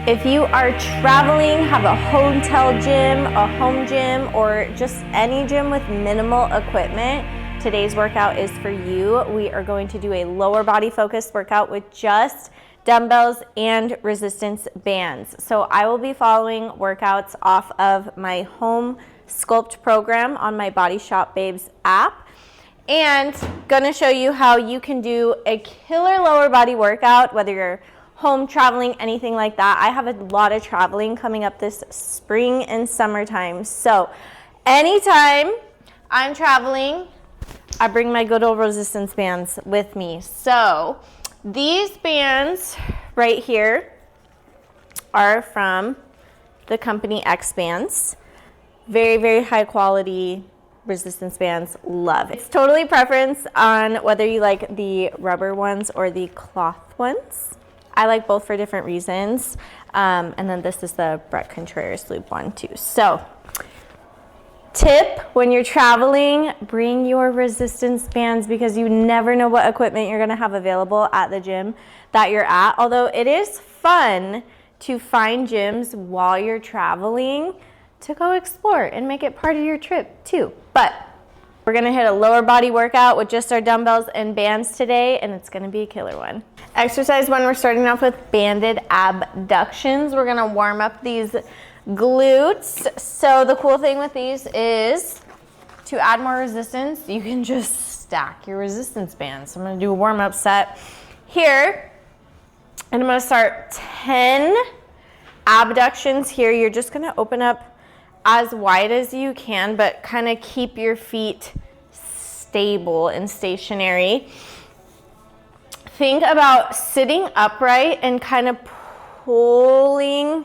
If you are traveling, have a hotel gym, a home gym, or just any gym with minimal equipment, today's workout is for you. We are going to do a lower body focused workout with just dumbbells and resistance bands. So I will be following workouts off of my home sculpt program on my Body Shop Babes app, and gonna show you how you can do a killer lower body workout, whether you're home, traveling, anything like that. I have a lot of traveling coming up this spring and summertime. So anytime I'm traveling, I bring my good old resistance bands with me. So these bands right here are from the company X Bands. Very, very high quality resistance bands. Love. It's totally preference on whether you like the rubber ones or the cloth ones. I like both for different reasons. And then this is the Brett Contreras Loop one too. So tip, when you're traveling, bring your resistance bands because you never know what equipment you're gonna have available at the gym that you're at. Although it is fun to find gyms while you're traveling to go explore and make it part of your trip too. But we're gonna hit a lower body workout with just our dumbbells and bands today, and it's gonna be a killer one. Exercise one, we're starting off with banded abductions. We're gonna warm up these glutes. So the cool thing with these is to add more resistance, you can just stack your resistance bands. So I'm gonna do a warm up set here, and I'm gonna start 10 abductions here. You're just gonna open up as wide as you can, but kind of keep your feet stable and stationary. Think about sitting upright and kind of pulling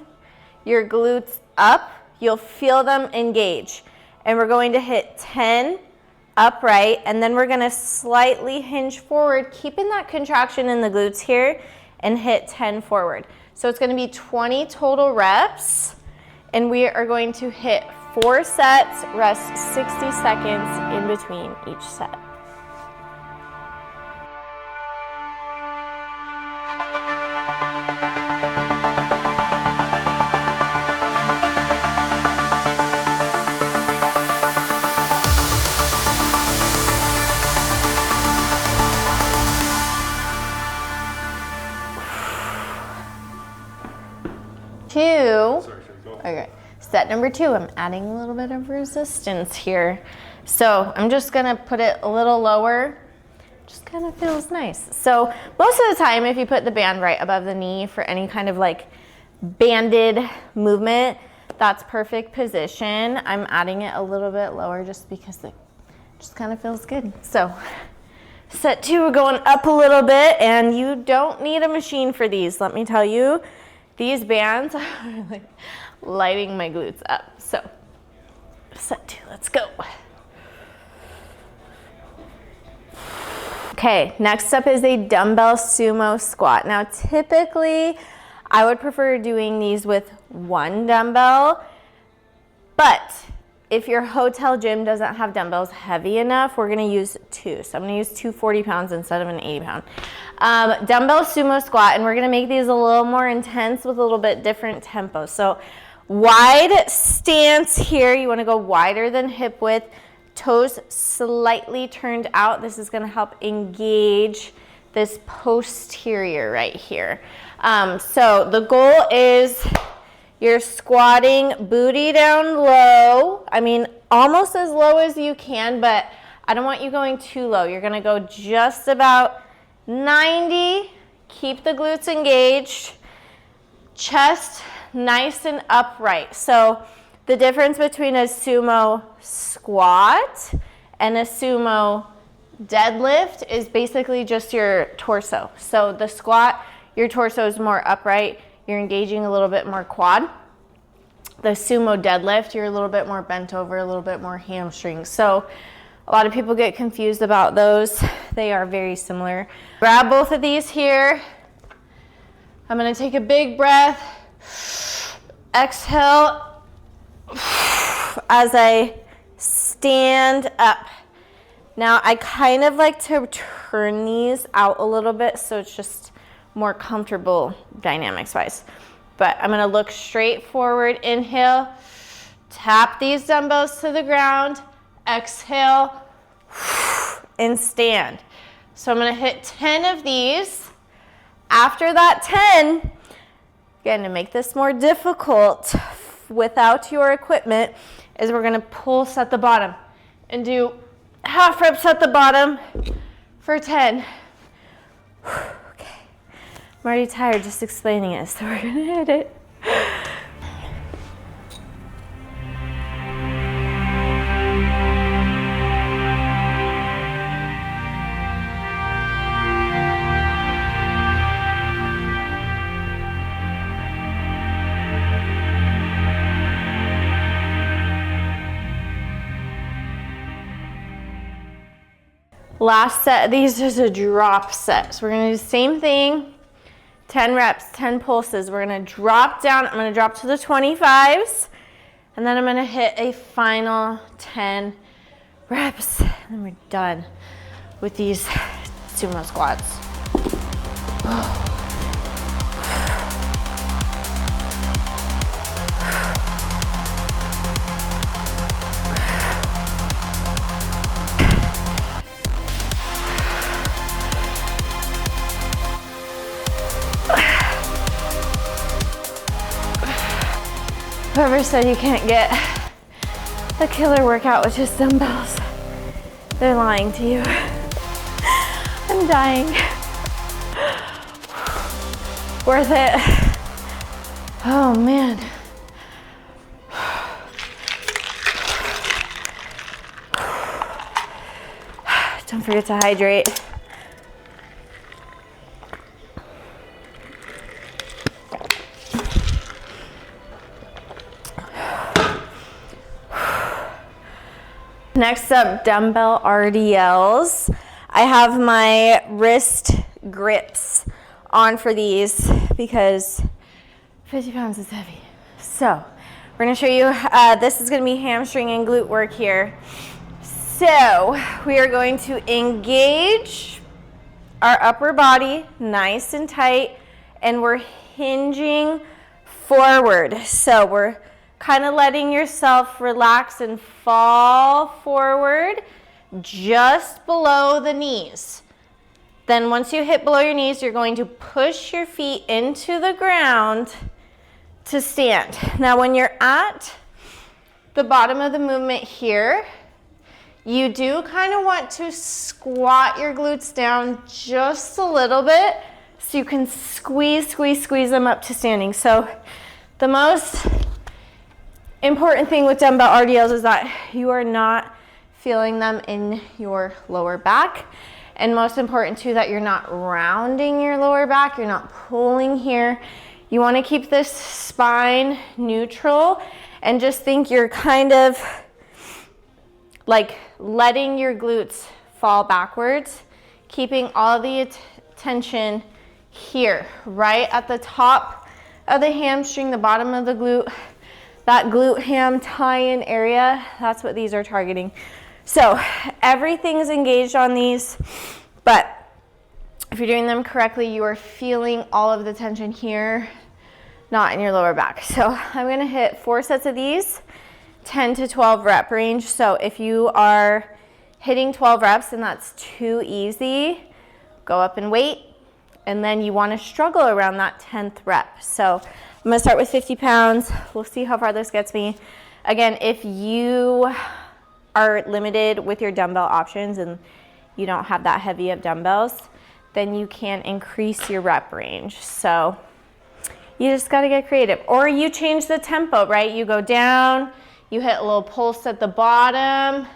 your glutes up. You'll feel them engage. And we're going to hit 10 upright, and then we're gonna slightly hinge forward, keeping that contraction in the glutes here, and hit 10 forward. So it's gonna be 20 total reps, and we are going to hit 4 sets, rest 60 seconds in between each set. Okay, set number 2, I'm adding a little bit of resistance here. So I'm just gonna put it a little lower, just kind of feels nice. So most of the time, if you put the band right above the knee for any kind of like banded movement, that's perfect position. I'm adding it a little bit lower just because it just kind of feels good. So set 2, we're going up a little bit, and you don't need a machine for these, let me tell you. These bands are like lighting my glutes up. So set 2, let's go. Okay, next up is a dumbbell sumo squat. Now typically I would prefer doing these with 1 dumbbell, but if your hotel gym doesn't have dumbbells heavy enough, we're gonna use 2. So I'm gonna use 2 40 pounds instead of an 80 pound. Dumbbell sumo squat, and we're gonna make these a little more intense with a little bit different tempo. So wide stance here, you wanna go wider than hip width, toes slightly turned out. This is gonna help engage this posterior right here. So the goal is you're squatting booty down low. I mean, almost as low as you can, but I don't want you going too low. You're gonna go just about 90. Keep the glutes engaged. Chest nice and upright. So the difference between a sumo squat and a sumo deadlift is basically just your torso. So the squat, your torso is more upright. You're engaging a little bit more quad. The sumo deadlift, you're a little bit more bent over, a little bit more hamstring. So a lot of people get confused about those. They are very similar. Grab both of these here. I'm gonna take a big breath. Exhale as I stand up. Now I kind of like to turn these out a little bit so it's just more comfortable dynamics wise. but I'm gonna look straight forward. Inhale, tap these dumbbells to the ground. Exhale, and stand. So I'm gonna hit 10 of these. After that 10, again, to make this more difficult without your equipment, is we're gonna pulse at the bottom and do half reps at the bottom for 10. Okay, I'm already tired just explaining it, so we're gonna hit it. Last set of these is a drop set. So we're gonna do the same thing, 10 reps, 10 pulses. We're gonna drop down, I'm gonna drop to the 25s, and then I'm gonna hit a final 10 reps, and then we're done with these sumo squats. Whoever said you can't get a killer workout with just dumbbells, they're lying to you. I'm dying. Worth it. Oh man. Don't forget to hydrate. Next up, dumbbell RDLs. I have my wrist grips on for these because 50 pounds is heavy. So we're gonna show you, this is gonna be hamstring and glute work here. So we are going to engage our upper body nice and tight, and we're hinging forward. So we're kind of letting yourself relax and fall forward just below the knees. Then once you hit below your knees, you're going to push your feet into the ground to stand. Now when you're at the bottom of the movement here, you do kind of want to squat your glutes down just a little bit so you can squeeze them up to standing. So the most important thing with dumbbell RDLs is that you are not feeling them in your lower back. And most important too, that you're not rounding your lower back, you're not pulling here. You wanna keep this spine neutral and just think you're kind of like letting your glutes fall backwards, keeping all the attention here, right at the top of the hamstring, the bottom of the glute, that glute ham tie-in area. That's what these are targeting. So everything's engaged on these, but if you're doing them correctly, you are feeling all of the tension here, not in your lower back. So I'm gonna hit 4 sets of these, 10 to 12 rep range. So if you are hitting 12 reps and that's too easy, go up and wait, and then you wanna struggle around that 10th rep. So I'm gonna start with 50 pounds. We'll see how far this gets me. Again, if you are limited with your dumbbell options and you don't have that heavy of dumbbells, then you can increase your rep range. So you just gotta get creative. Or you change the tempo, right? You go down, you hit a little pulse at the bottom,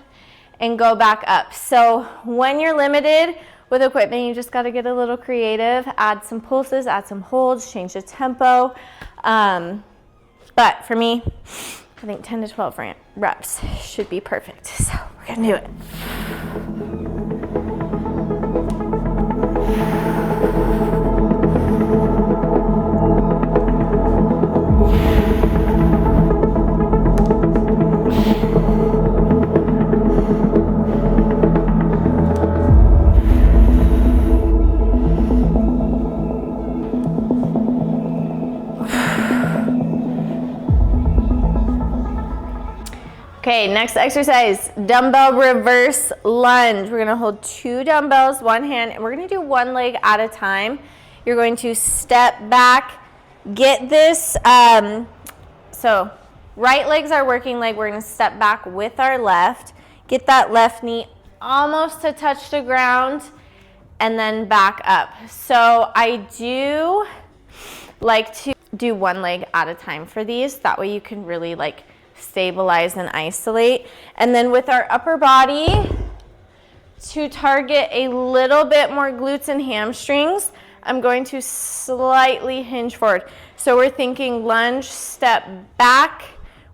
and go back up. So when you're limited with equipment, you just gotta get a little creative, add some pulses, add some holds, change the tempo. But for me, I think 10 to 12 reps should be perfect. So we're gonna do it. Okay, next exercise, dumbbell reverse lunge. We're gonna hold 2 dumbbells, one hand, and we're gonna do one leg at a time. You're going to step back, get this, so right leg's our working leg. We're gonna step back with our left, get that left knee almost to touch the ground, and then back up. So I do like to do one leg at a time for these. That way you can really like stabilize and isolate. And then with our upper body, to target a little bit more glutes and hamstrings, I'm going to slightly hinge forward. So we're thinking lunge, step back.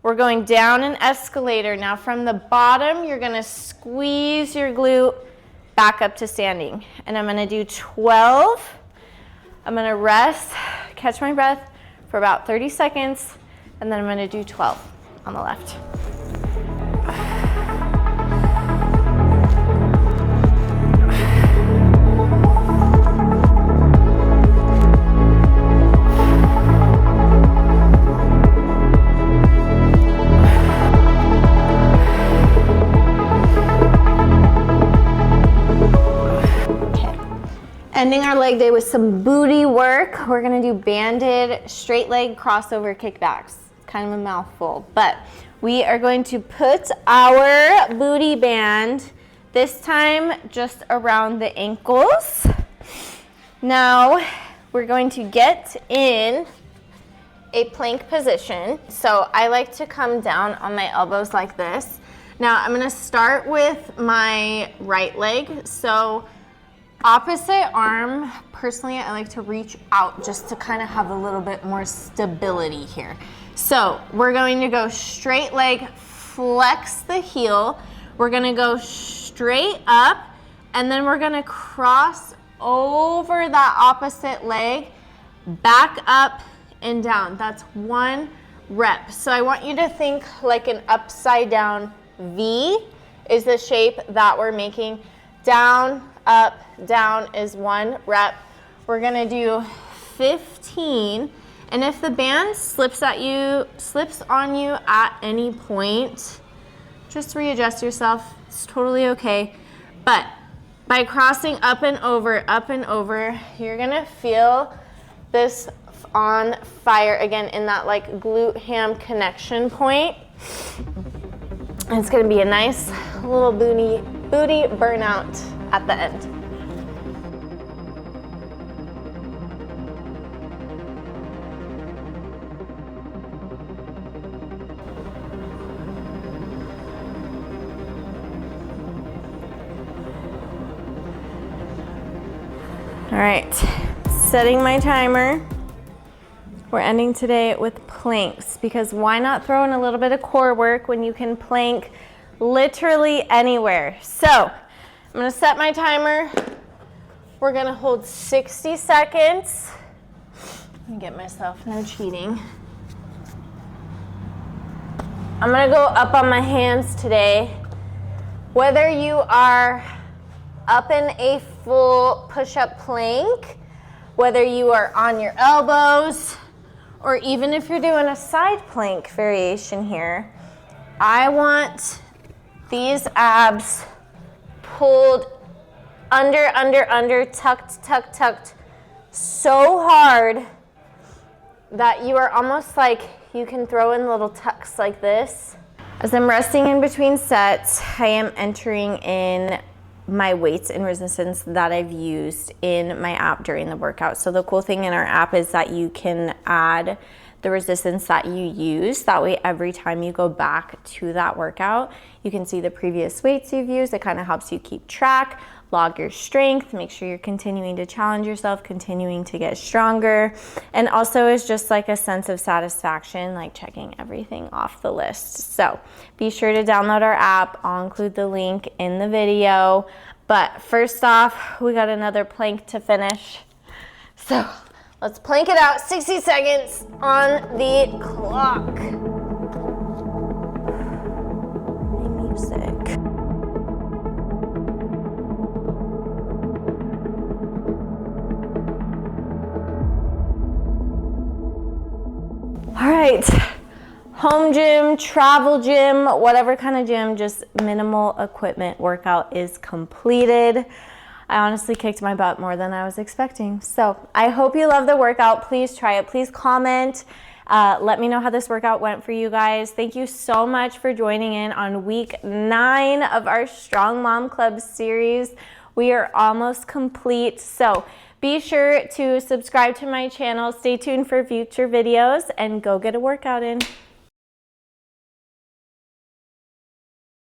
We're going down an escalator. Now from the bottom, you're gonna squeeze your glute back up to standing. And I'm gonna do 12. I'm gonna rest, catch my breath for about 30 seconds, and then I'm gonna do 12 on the left. Ending our leg day with some booty work. We're gonna do banded straight leg crossover kickbacks. Kind of a mouthful, but we are going to put our booty band, this time just around the ankles. Now we're going to get in a plank position. So I like to come down on my elbows like this. Now I'm gonna start with my right leg. So opposite arm, personally, I like to reach out just to kind of have a little bit more stability here. So we're going to go straight leg, flex the heel. We're gonna go straight up, and then we're gonna cross over that opposite leg, back up and down. That's 1 rep. So I want you to think like an upside down V is the shape that we're making. Down, up, down is 1 rep. We're gonna do 15. And if the band slips on you at any point, just readjust yourself. It's totally okay. But by crossing up and over, you're gonna feel this on fire again in that like glute ham connection point. And it's gonna be a nice little booty burnout at the end. All right, setting my timer. We're ending today with planks because why not throw in a little bit of core work when you can plank literally anywhere. So I'm gonna set my timer. We're gonna hold 60 seconds. Let me get myself no cheating. I'm gonna go up on my hands today. Whether you are up in a full push-up plank, whether you are on your elbows, or even if you're doing a side plank variation here, I want these abs pulled under, tucked so hard that you are almost like you can throw in little tucks like this. As I'm resting in between sets, I am entering in my weights and resistance that I've used in my app during the workout. So the cool thing in our app is that you can add the resistance that you use. That way every time you go back to that workout, you can see the previous weights you've used. It kind of helps you keep track, log your strength, make sure you're continuing to challenge yourself, continuing to get stronger. And also is just like a sense of satisfaction, like checking everything off the list. So be sure to download our app. I'll include the link in the video. But first off, we got another plank to finish. So let's plank it out, 60 seconds on the clock. My music. All right, home gym, travel gym, whatever kind of gym, just minimal equipment workout is completed. I honestly kicked my butt more than I was expecting. So I hope you love the workout. Please try it. Please comment. Let me know how this workout went for you guys. Thank you so much for joining in on week 9 of our Strong Mom Club series. We are almost complete. So be sure to subscribe to my channel. Stay tuned for future videos and go get a workout in.